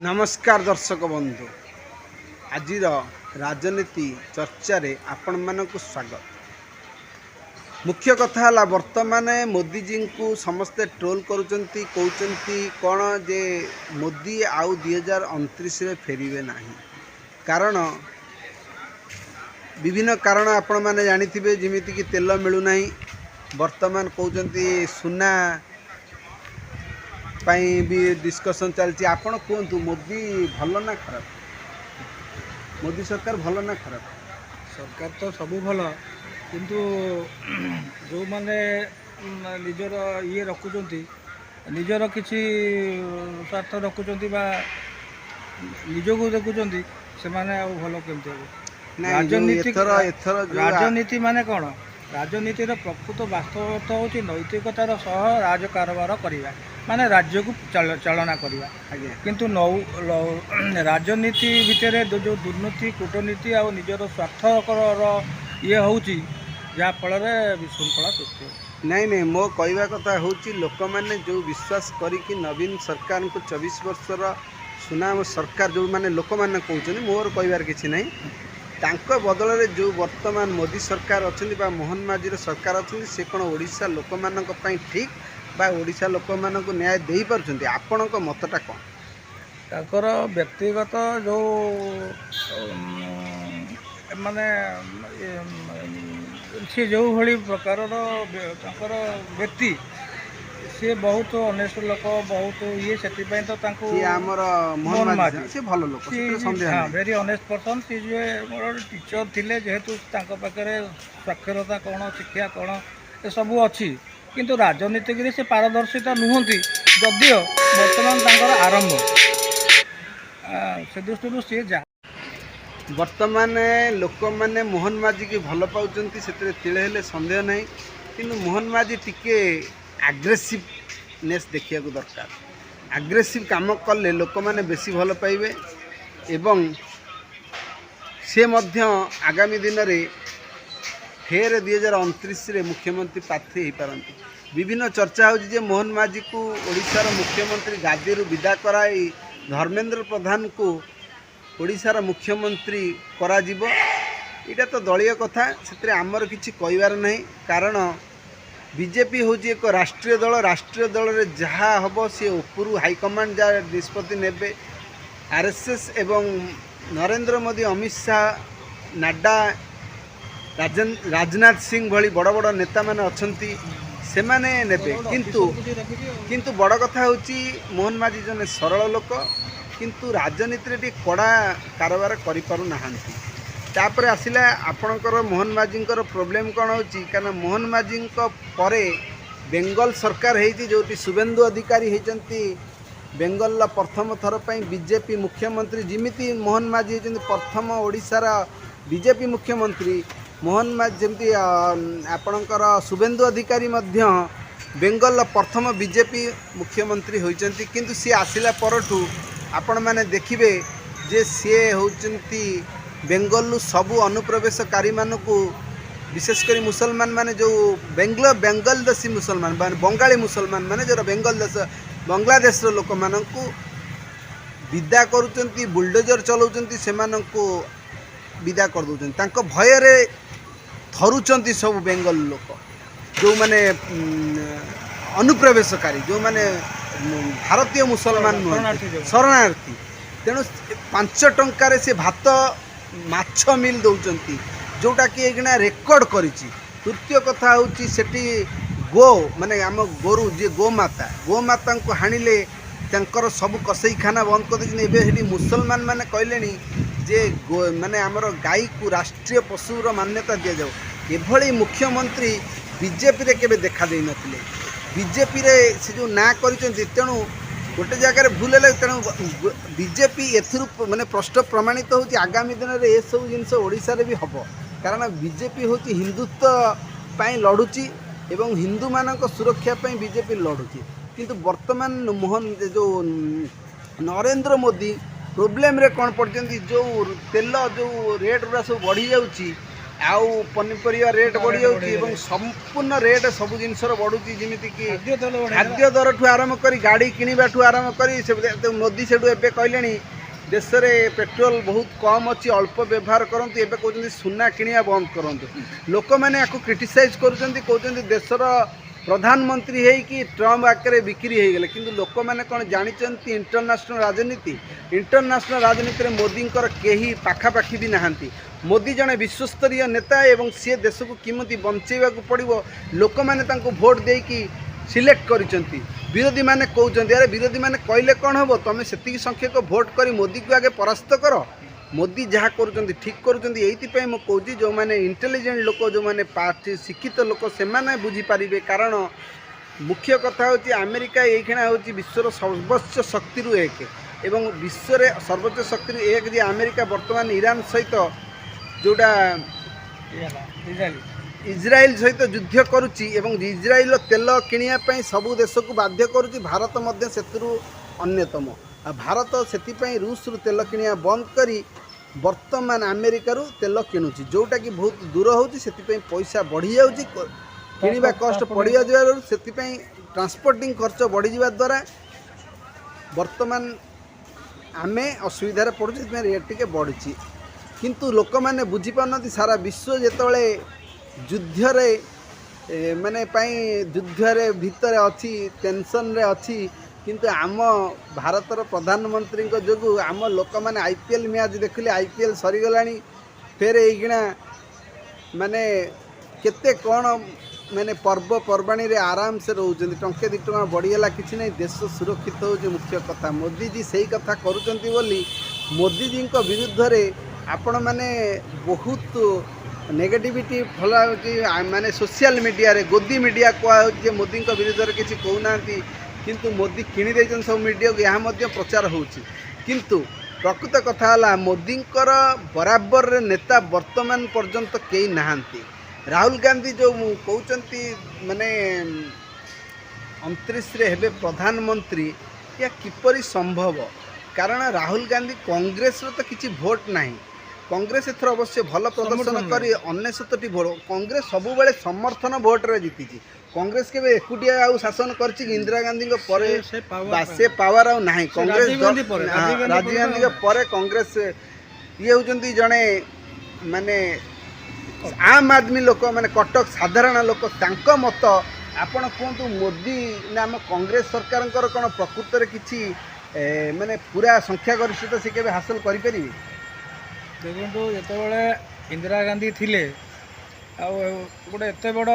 नमस्कार दर्शक बंधु आज राजनीति चर्चा रे आपण मानक स्वागत। मुख्य कथा है वर्तमान मोदी जी को समस्ते ट्रोल करुँच कौन जे मोदी आउ 2029 में फेरवे ना कारण विभिन्न कारण आपण मैंने जानी जमीती कि तेल मिलूना वर्तमान कहते सुना भी डिस्कशन चलती आपण कहतु मोदी भल ना खराब मोदी सरकार भल ना खराब सरकार तो सबू भल किंतु जो माने निजर ये रखुंट निजर किसी स्वार्थ रखुंट निजक देखुं से माने भल केमती राजनीति माने कौन राजनीतिर प्रकृत वास्तवता हूँ नैतिकतार सह राज कारबार करवा माने राज्य को चालना करवा किंतु राजनीति भितर जो दुर्नीति कूटनीति आ निजर स्वार्थकर ये हूँ जहाँफल विशृंखला सृष्टि नहीं नहीं मो कहवा कथा हूँ लोक मैंने जो विश्वास करी नवीन सरकार को 24 वर्षर सुनाम सरकार जो मैंने लोक मैंने कहते मोर कहबार किसी ना तांको बदल रे जो वर्तमान मोदी सरकार अच्छा मोहन माझी सरकार अच्छा से कौन ओडिशा लोक मानक पई ठीक बा ओडिशा लोक मानक न्याय दे पारछन्ती आपणक मतटा कौन ताकर व्यक्तिगत जो माने सी जो भली प्रकार व्यक्ति सी बहुत अनेस्ट लोक बहुत ये से मोहन माझी से भल लोक वेरी अनेस्ट पर्सन सी जो मोर टीचर थिले जेहेतु पाखे साक्षरता कौन शिक्षा कौन ये सब अच्छी किंतु राजनीतिक से पारदर्शिता नुहति जदिओ बर्तमान आरंभ से दृष्टि सी जा वर्तमान लोक मैंने मोहन माझी की भल पाँच से तिले सन्देह नहीं कि मोहन माझी टिके आग्रेसिवनेस देखा दरकार आग्रेसिव काम कले लोक मैंने बेसी भल पाइबे एवं से मध्य आगामी दिन में फेर 2029 रे मुख्यमंत्री प्रार्थी हो पारती विभिन्न चर्चा हो मोहन माझी को ओडिशार मुख्यमंत्री गादी विदा कराई धर्मेंद्र प्रधान को ओडिशार मुख्यमंत्री करा जीवो इटा तो दलीय कथा से आमर किसी कहबार नहीं कारण बीजेपी हूँ एक राष्ट्रीय दल रे जहाँ हम सी उपरू हाईकमांड जहाँ निष्पत्ति नेबे आरएसएस एवं नरेंद्र मोदी अमित शाह नाड्डा राजनाथ सिंह भली बड़ बड़ नेता माने अछंती से माने नेबे किंतु बड़ कथा हूँ मोहन माझी जने सरल लोक किंतु राजनीति रे कड़ा कारोबार करि पारु नाहांती तापर आसिला आपणकर मोहन माझी प्रोब्लेम कौन हो कारण मोहन माझी परे बेंगल सरकार होती जो शुभेन्दु अधिकारी होती बेंगल प्रथम थर पर बीजेपी मुख्यमंत्री जमीती मोहन माझी होती प्रथम ओडिशार बीजेपी मुख्यमंत्री मोहन माझी जमी आपणकर शुभेन्दु अधिकारी बेंगल प्रथम बीजेपी मुख्यमंत्री होती किंतु सी आसिला परठू आपण माने देखिबे जे सी होती बेंगलू सबू अनुप्रवेशकारी मानक विशेषकर मुसलमान माने जो बेंगल देशी मुसलमान बंगाली मुसलमान माने जो बेंगल देश बांग्लादेश लोक मानक विदा करुचंती बुलडोजर चलाउचंती से मानक विदा कर दउचंती तांको भय रे थरुचंती सब बेंगल लोक जो माने अनुप्रवेशकारी जो माने भारतीय मुसलमान शरणार्थी तेणु 5 टंकार से भात माछ मिल दौरान जोटा कि एगना रेकर्ड करिछि। तृतीय कथा हूँ सेठी गो माने आम गोरु जे गोमाता को हाणिले तांकर सब कसाईखाना बंद कर देते मुसलमान माने कहले जे माने आमर गाई को राष्ट्रीय पशुर मान्यता दि जाओ एभली मुख्यमंत्री बीजेपी रे केबे देखा दे नथिले बीजेपी रे से जो ना करिसेंती तेणु गोटे जगह भूल है तेणु बीजेपी एथुरु माने प्रश्न प्रमाणित हो आगामी दिन में ये सब जिनस ओडिशा रे भी हम कारण बीजेपी हूँ हिंदुत्व पाई लड़ुची एवं हिंदू मानक सुरक्षा पाई बीजेपी लड़ुची किंतु वर्तमान मोहन जो नरेंद्र मोदी प्रोब्लेम रे कौन पड़ती जो तेल जो रेट गुरा सब बढ़ी जाऊँगी आउ पनीपरिया रेट बढ़ी जाऊँगी संपूर्ण रेट सब जिनसर बढ़ुची जमीक खाद्य दर ठू आरंभ कर गाड़ी किणवा ठू आरंभ कर मोदी से कहले देश में पेट्रोल बहुत कम अच्छी अल्प व्यवहार करते एवं कहते सुना किणवा बंद करूँ लोक मैंने क्रिटिसाइज कर देशर प्रधानमंत्री है कि ट्रम्प आगे बिक्री हो गले किंतु लोक मैंने कौन जानते इंटरनेशनल राजनीति में मोदी कहीं पाखापाखी भी नहांती मोदी जड़े विश्वस्तरीय नेता एवं सी देश को किमती बंचेवा पड़ो लोक मैंने भोट देकी सिलेक्ट करिसेंती विरोधी माने कहते अरे विरोधी माने कहले कौन हम तुम से संख्यक भोट कर मोदी को आगे परास्त कर मोदी जहाँ कर ठीक कर मुझे जो मैंने इंटेलिजेंट लोक जो मैंने पार्टी शिक्षित लोक से बुझीपारे कारण मुख्य कथा हूँ अमेरिका ये हूँ विश्वर सर्वोच्च शक्ति एक एवं विश्व सर्वोच्च शक्ति एक जे अमेरिका वर्तमान ईरान सहित जोड़ा इज्राइल सहित युद्ध करुच्ची एवं इज्राइल तेल किणवाई सबू देश को बाध्य करुच्ची भारत मध्य सेतु अन्यतम भारत से रूस रु तेल किणवा बंद करी वर्तमान अमेरिका रु तेल किणुची जोटा कि बहुत दूर होची से पैसा बढ़ी जाऊँगी किणवा कस्ट बढ़ी से ट्रांसपोर्टिंग खर्च बढ़ी जा द्वारा वर्तमान आमे असुविधार पड़ुचे रेट टिके बढ़ी किंतु लोक मैंने बुझीपार सारा विश्व जिते युद्ध रे माने युद्ध रे भितर अच्छी टेंशन रे अच्छी किंतु आम भारतर प्रधानमंत्री जो आम लोक मैंने आईपीएल मैच देखिले आईपीएल सरीगला फेर यहीकिना माने केते कौन माने पर्वपर्वाणी रे आराम से रोचते टंके 2 टଙ୍କା बढ़ीगला कि नहीं देश सुरक्षित हो मुख्य कथा मोदी जी से कथा करुँच मोदी जी विरुद्ध रे आपण मैंने बहुत नेगेटिविटी फला माने सोशल मीडिया रे गोदी मीडिया कह मोदी विरुद्ध रे किसी कहूना किंतु मोदी किणी देछन सब मीडिया को यहाँ प्रचार होची किंतु प्रकृत कथा है मोदी बराबर रे नेता वर्तमान पर्यंत कई नहांती राहुल गांधी जो कहते माने 29 रे हेबे प्रधानमंत्री या किपरि संभव कारण राहुल गांधी कांग्रेस रो तो किसी भोट नहीं कांग्रेस एथर अवश्य भल प्रदर्शन कर 99 भोट कांग्रेस सब बेले समर्थन भोट रे जीती कांग्रेस के एकुटिया आउ शासन करछि इंदिरा गांधी को परे से पावर आउ नाही कांग्रेस राजीव गांधी के परे कांग्रेस ये होजंती जणे माने आम आदमी लोक माने कटक साधारण लोक तांको मत आपण कहतु मोदी नाम कांग्रेस सरकार कौन प्रकृत रे किछि माने पूरा संख्या गरिष्ठता से केबे हासिल करि परिबे देखो जितेबाला इंदिरा गांधी थिले गोटे एत बड़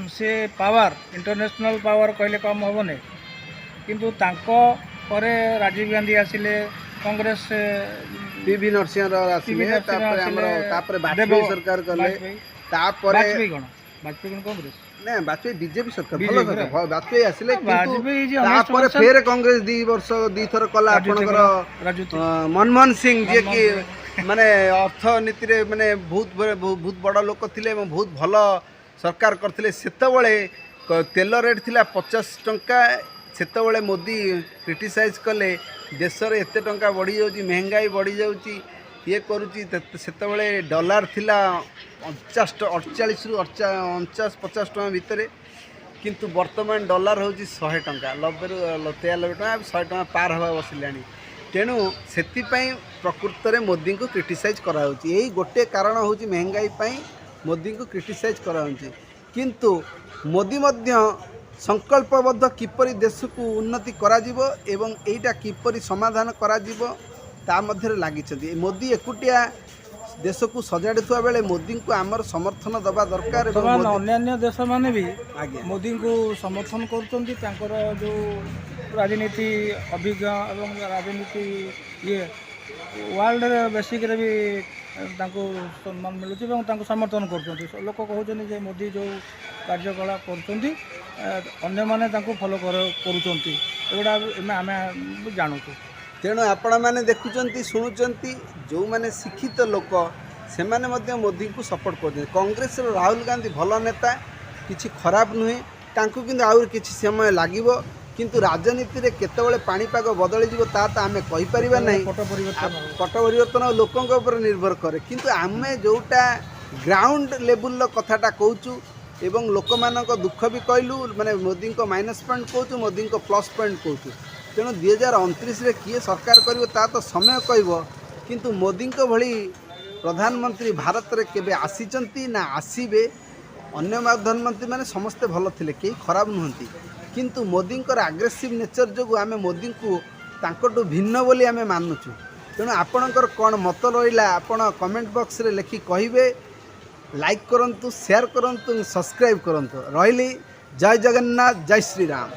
से पावर इंटरनेशनल पावर कहले कम हेनी किंतु तांको परे राजीव गांधी आसिले कांग्रेस पीवी नरसिंह वाजपेयी सरकार कले वाजपेयी कौन कांग्रेस ना वाजपेयी बीजेपी सरकार भल सरकार वाजपेयी आसिले किंतु फेर कांग्रेस 2 वर्ष 2 थर कला आपनकर मनमोहन सिंह जे कि माने अर्थनीति रे माने बहुत बड़ लोक थिले एवं बहुत भल सरकार करथिले सेतबेले तेल रेट थिला 50 टंका सेतबेले मोदी क्रिटिसाइज कले देश रे एते टंका बढ़ी जाउची महंगाई बढ़ी जाउची ये करूची सेतबेले डॉलर थिला 48 रु 49-50 टका भितर किंतु वर्तमान डॉलर होची 100 टंका 90 रु 93 टका 100 टका पार हवा बसिलानी तेणु से प्रकृत में मोदी को क्रिटिसाइज कराऊँच यही गोटे कारण हूँ महंगाई पाई मोदी को क्रिटिसाइज कराऊँच किंतु मोदी मध्य संकल्पबद्ध किपरि देश को उन्नति कराजिबो एवं एटा किपरि समाधान कराजिबो ता मध्य लागिछथि मोदी एकुटिया देश को सजाड़ुवा बेले मोदी को आमर समर्थन दबा दरकार अन्य देश माने भी मोदी को समर्थन कर जो राजनीति अभिज्ञ एवं राजनीति ये वर्ल्ड बेसिक भी सम्मान मिलूँ समर्थन कर लोक कहते मोदी जो कार्यकलाप कर मैंने फॉलो करुँचा आम जानूँ तेणु आपण मैंने देखुं शुणुंट जो मैंने शिक्षित लोक से मोदी को सपोर्ट कर कांग्रेस राहुल गांधी भल नेता किसी खराब नुहे तांकु किंतु आउर किछि समय लागिबो किंतु राजनीति रे केतेबेले पाणीपाग बदली जीवो ता आमे कहि परिबा नहीं पट परिवर्तन लोकंक ऊपर निर्भर करे किंतु आमे जोटा ଗ୍ରାଉଣ୍ଡ ଲେବୁଲ୍ର କଥାଟା କହୁଛୁ ଏବଂ ଲୋକମାନଙ୍କ ଦୁଃଖ ବି କହିଲୁ, ମାନେ ମୋଦିଙ୍କ ମାଇନସ୍ ପଏଣ୍ଟ କହୁଛୁ, ମୋଦିଙ୍କ ପ୍ଲସ୍ ପଏଣ୍ଟ କହୁଛୁ। ତେଣୁ 2029ରେ କିଏ ସରକାର କରିବ ତାହା ତ ସମୟ କହିବ, କିନ୍ତୁ ମୋଦିଙ୍କ ଭଳି ପ୍ରଧାନମନ୍ତ୍ରୀ ଭାରତରେ କେବେ ଆସିଛନ୍ତି ନା ଆସିବେ? ଅନ୍ୟ ପ୍ରଧାନମନ୍ତ୍ରୀମାନେ ସମସ୍ତେ ଭଲ ଥିଲେ, କେହି ଖରାପ ନୁହନ୍ତି, କିନ୍ତୁ ମୋଦିଙ୍କର ଆଗ୍ରେସିଭ୍ ନେଚର୍ ଯୋଗୁଁ ଆମେ ମୋଦିଙ୍କୁ ତାଙ୍କଠୁ ଭିନ୍ନ ବୋଲି ଆମେ ମାନୁଛୁ। ତେଣୁ ଆପଣଙ୍କର କ'ଣ ମତ ରହିଲା ଆପଣ କମେଣ୍ଟ ବକ୍ସରେ ଲେଖି କହିବେ। ଲାଇକ୍ କରନ୍ତୁ, ସେୟାର କରନ୍ତୁ, ସବସ୍କ୍ରାଇବ୍ କରନ୍ତୁ। ରହିଲି, ଜୟ ଜଗନ୍ନାଥ, ଜୟ ଶ୍ରୀରାମ।